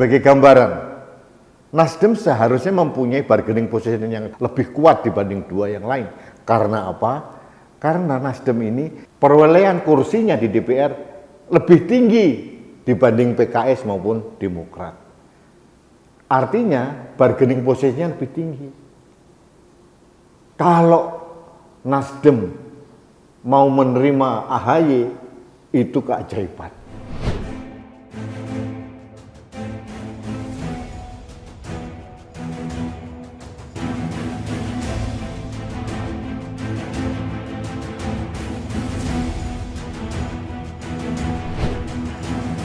Sebagai gambaran, Nasdem seharusnya mempunyai bargaining position yang lebih kuat dibanding dua yang lain. Karena apa? Karena Nasdem ini perolehan kursinya di DPR lebih tinggi dibanding PKS maupun Demokrat. Artinya bargaining position-nya lebih tinggi. Kalau Nasdem mau menerima AHY, itu keajaiban.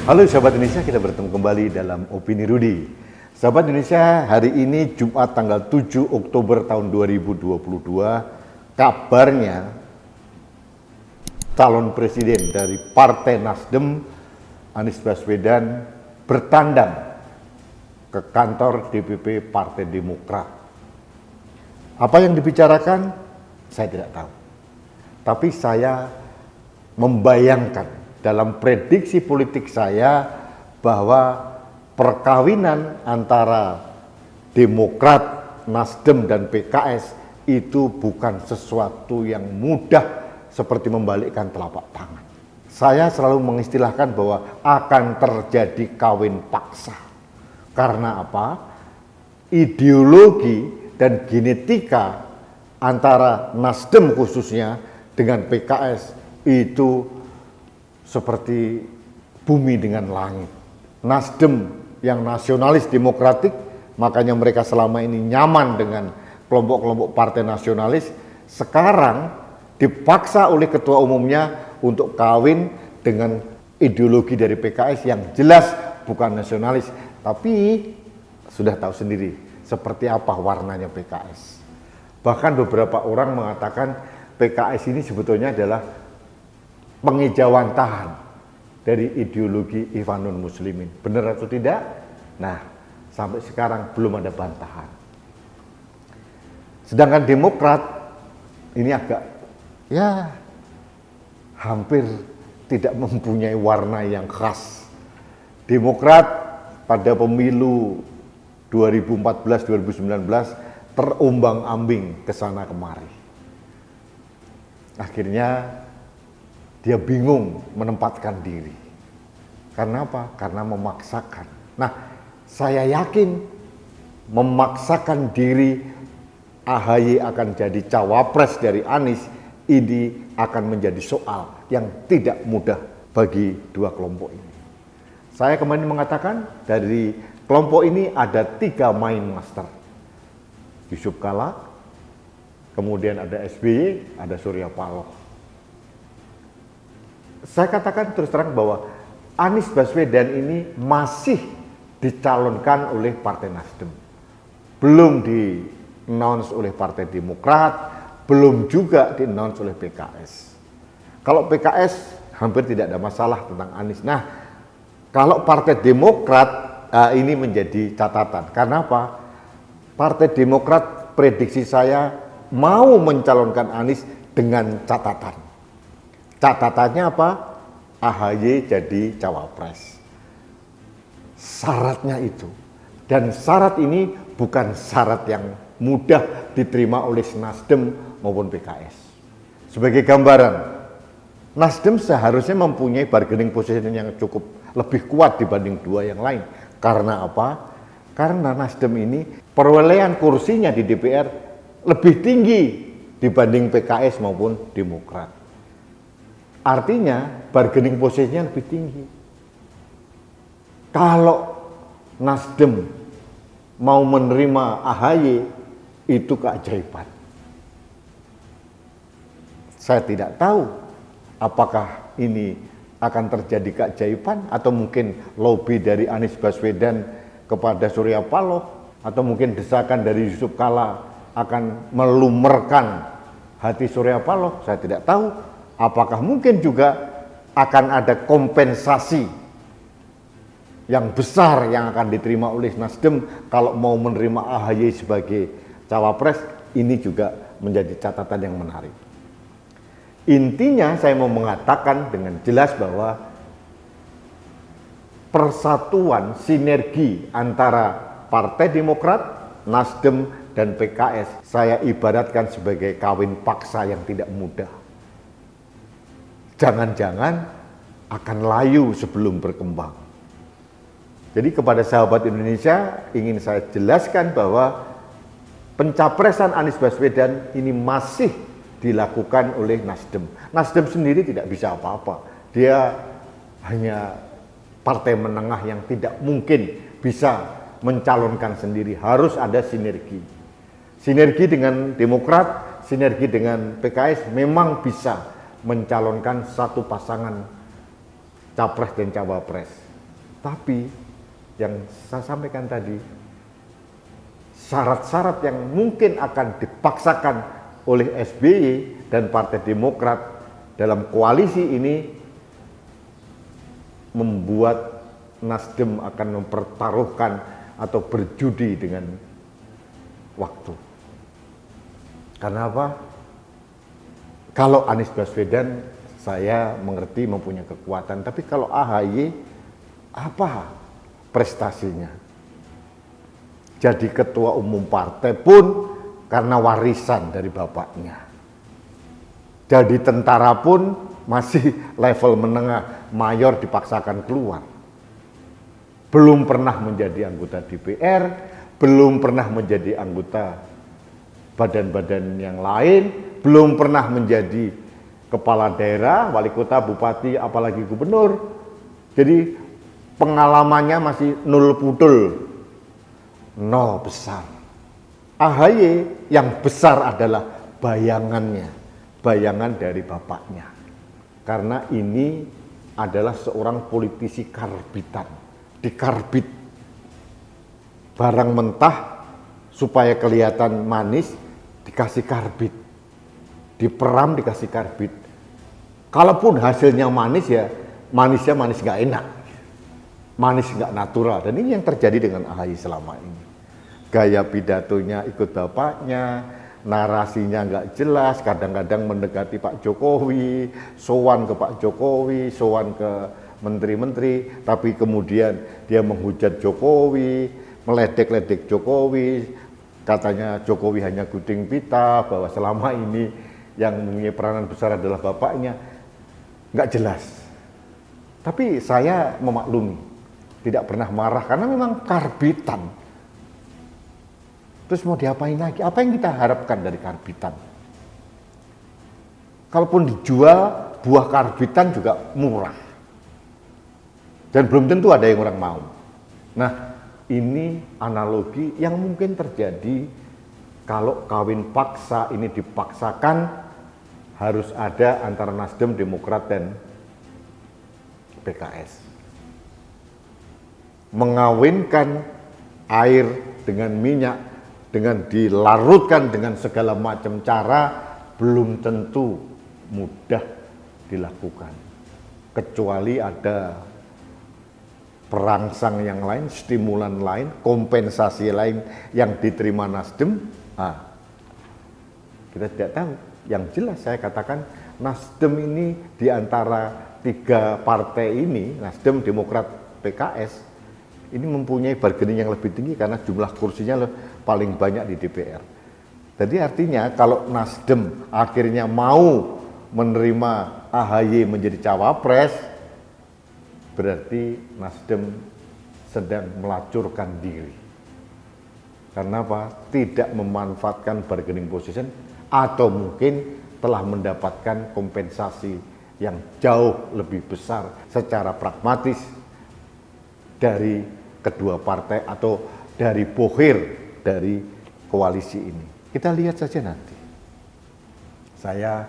Halo sahabat Indonesia, kita bertemu kembali dalam Opini Rudi. Sahabat Indonesia, hari ini Jumat tanggal 7 Oktober tahun 2022, kabarnya calon presiden dari Partai Nasdem, Anies Baswedan, bertandang ke kantor DPP Partai Demokrat. Apa yang dibicarakan, saya tidak tahu. Tapi saya membayangkan dalam prediksi politik saya bahwa perkawinan antara Demokrat, Nasdem, dan PKS itu bukan sesuatu yang mudah seperti membalikkan telapak tangan. Saya selalu mengistilahkan bahwa akan terjadi kawin paksa. Karena apa? Ideologi dan genetika antara Nasdem khususnya dengan PKS itu seperti bumi dengan langit. Nasdem yang nasionalis demokratik, makanya mereka selama ini nyaman dengan kelompok-kelompok partai nasionalis, sekarang dipaksa oleh ketua umumnya untuk kawin dengan ideologi dari PKS yang jelas bukan nasionalis, tapi sudah tahu sendiri seperti apa warnanya PKS. Bahkan beberapa orang mengatakan PKS ini sebetulnya adalah pengejawantahan dari ideologi Ikhwanul Muslimin. Benar atau tidak? Nah, sampai sekarang belum ada bantahan. Sedangkan Demokrat ini agak hampir tidak mempunyai warna yang khas. Demokrat pada pemilu 2014-2019 terombang-ambing ke sana kemari. Akhirnya dia bingung menempatkan diri. Karena apa? Karena memaksakan. Nah, saya yakin memaksakan diri AHY akan jadi cawapres dari Anies, ini akan menjadi soal yang tidak mudah bagi dua kelompok ini. Saya kemarin mengatakan dari kelompok ini ada 3 main master. Yusuf Kala, kemudian ada SBY, ada Surya Paloh. Saya katakan terus terang bahwa Anies Baswedan ini masih dicalonkan oleh Partai Nasdem. Belum di-announce oleh Partai Demokrat, belum juga di-announce oleh PKS. Kalau PKS hampir tidak ada masalah tentang Anies. Nah, kalau Partai Demokrat ini menjadi catatan. Karena apa? Partai Demokrat prediksi saya mau mencalonkan Anies dengan catatan. Catatannya apa? AHY jadi cawapres. Syaratnya itu. Dan syarat ini bukan syarat yang mudah diterima oleh Nasdem maupun PKS. Sebagai gambaran, Nasdem seharusnya mempunyai bargaining position yang cukup lebih kuat dibanding dua yang lain. Karena apa? Karena Nasdem ini perolehan kursinya di DPR lebih tinggi dibanding PKS maupun Demokrat. Artinya bargaining position-nya lebih tinggi. Kalau Nasdem mau menerima AHY, itu keajaiban. Saya tidak tahu apakah ini akan terjadi keajaiban atau mungkin lobby dari Anies Baswedan kepada Surya Paloh atau mungkin desakan dari Yusuf Kala akan melumerkan hati Surya Paloh. Saya tidak tahu. Apakah mungkin juga akan ada kompensasi yang besar yang akan diterima oleh Nasdem kalau mau menerima AHY sebagai cawapres? Ini juga menjadi catatan yang menarik. Intinya saya mau mengatakan dengan jelas bahwa persatuan, sinergi antara Partai Demokrat, Nasdem, dan PKS saya ibaratkan sebagai kawin paksa yang tidak mudah. Jangan-jangan akan layu sebelum berkembang. Jadi kepada sahabat Indonesia ingin saya jelaskan bahwa pencapresan Anies Baswedan ini masih dilakukan oleh Nasdem. Nasdem sendiri tidak bisa apa-apa. Dia hanya partai menengah yang tidak mungkin bisa mencalonkan sendiri. Harus ada sinergi. Sinergi dengan Demokrat, sinergi dengan PKS memang bisa mencalonkan satu pasangan capres dan cawapres. Tapi yang saya sampaikan tadi, syarat-syarat yang mungkin akan dipaksakan oleh SBY dan Partai Demokrat dalam koalisi ini membuat Nasdem akan mempertaruhkan atau berjudi dengan waktu. Karena apa? Kalau Anies Baswedan saya mengerti mempunyai kekuatan, tapi kalau AHY apa prestasinya? Jadi ketua umum partai pun karena warisan dari bapaknya. Jadi tentara pun masih level menengah, mayor dipaksakan keluar. Belum pernah menjadi anggota DPR, belum pernah menjadi anggota badan-badan yang lain, belum pernah menjadi kepala daerah, wali kota, bupati, apalagi gubernur. Jadi pengalamannya masih nol pudul, nol besar. AHY yang besar adalah bayangannya, bayangan dari bapaknya. Karena ini adalah seorang politisi karbitan, dikarbit barang mentah supaya kelihatan manis, dikasih karbit, diperam dikasih karbit. Kalaupun hasilnya manis ya, manisnya manis nggak enak, manis nggak natural. Dan ini yang terjadi dengan AHY selama ini. Gaya pidatonya ikut bapaknya, narasinya nggak jelas, kadang-kadang mendekati Pak Jokowi, sowan ke Pak Jokowi, sowan ke menteri-menteri, tapi kemudian dia menghujat Jokowi, meledek-ledek Jokowi, katanya Jokowi hanya gunting pita, bahwa selama ini yang mempunyai peranan besar adalah bapaknya. Nggak jelas. Tapi saya memaklumi, tidak pernah marah karena memang karbitan. Terus mau diapain lagi? Apa yang kita harapkan dari karbitan? Kalaupun dijual, buah karbitan juga murah. Dan belum tentu ada yang orang mau. Nah, ini analogi yang mungkin terjadi kalau kawin paksa ini dipaksakan, harus ada antara Nasdem, Demokrat, dan PKS. Mengawinkan air dengan minyak, dengan dilarutkan dengan segala macam cara, belum tentu mudah dilakukan. Kecuali ada perangsang yang lain, stimulan lain, kompensasi lain yang diterima Nasdem. Kita tidak tahu. Yang jelas saya katakan Nasdem ini di antara tiga partai ini, Nasdem, Demokrat, PKS, ini mempunyai bargaining yang lebih tinggi karena jumlah kursinya paling banyak di DPR. Jadi artinya kalau Nasdem akhirnya mau menerima AHY menjadi cawapres, berarti Nasdem sedang melacurkan diri. Karena apa? Tidak memanfaatkan bargaining position atau mungkin telah mendapatkan kompensasi yang jauh lebih besar secara pragmatis dari kedua partai atau dari bohir dari koalisi ini. Kita lihat saja nanti. Saya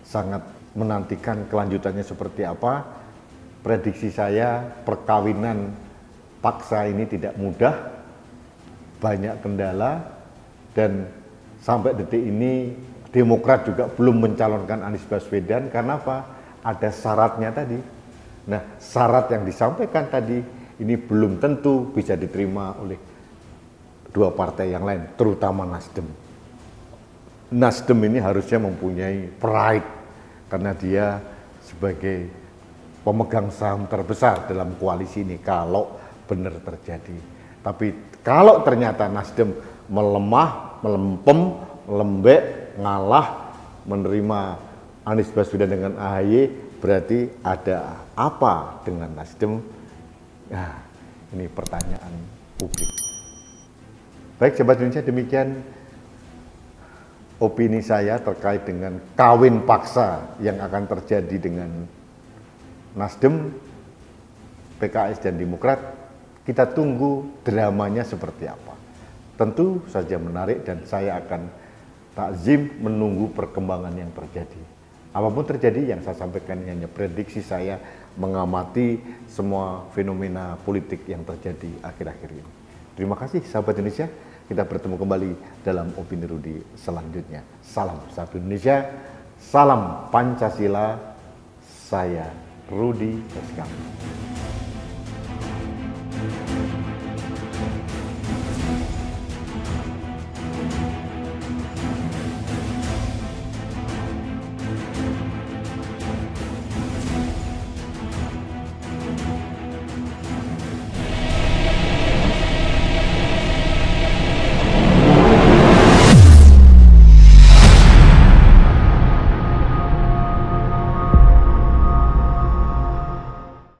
sangat menantikan kelanjutannya seperti apa. Prediksi saya perkawinan paksa ini tidak mudah, banyak kendala, dan sampai detik ini Demokrat juga belum mencalonkan Anies Baswedan. Karena apa? Ada syaratnya tadi. Nah, syarat yang disampaikan tadi ini belum tentu bisa diterima oleh dua partai yang lain, terutama Nasdem. Nasdem ini harusnya mempunyai pride karena dia sebagai pemegang saham terbesar dalam koalisi ini kalau benar terjadi. Tapi kalau ternyata Nasdem melemah, melempem, lembek, ngalah, menerima Anies Baswedan dengan AHY, berarti ada apa dengan Nasdem? Nah, ini pertanyaan publik. Baik, sahabat Indonesia, demikian opini saya terkait dengan kawin paksa yang akan terjadi dengan Nasdem, PKS, dan Demokrat. Kita tunggu dramanya seperti apa. Tentu saja menarik dan saya akan takzim menunggu perkembangan yang terjadi. Apapun terjadi, yang saya sampaikan hanya prediksi saya mengamati semua fenomena politik yang terjadi akhir-akhir ini. Terima kasih sahabat Indonesia. Kita bertemu kembali dalam Opini Rudi selanjutnya. Salam satu Indonesia, salam Pancasila. Saya Rudi Seskam.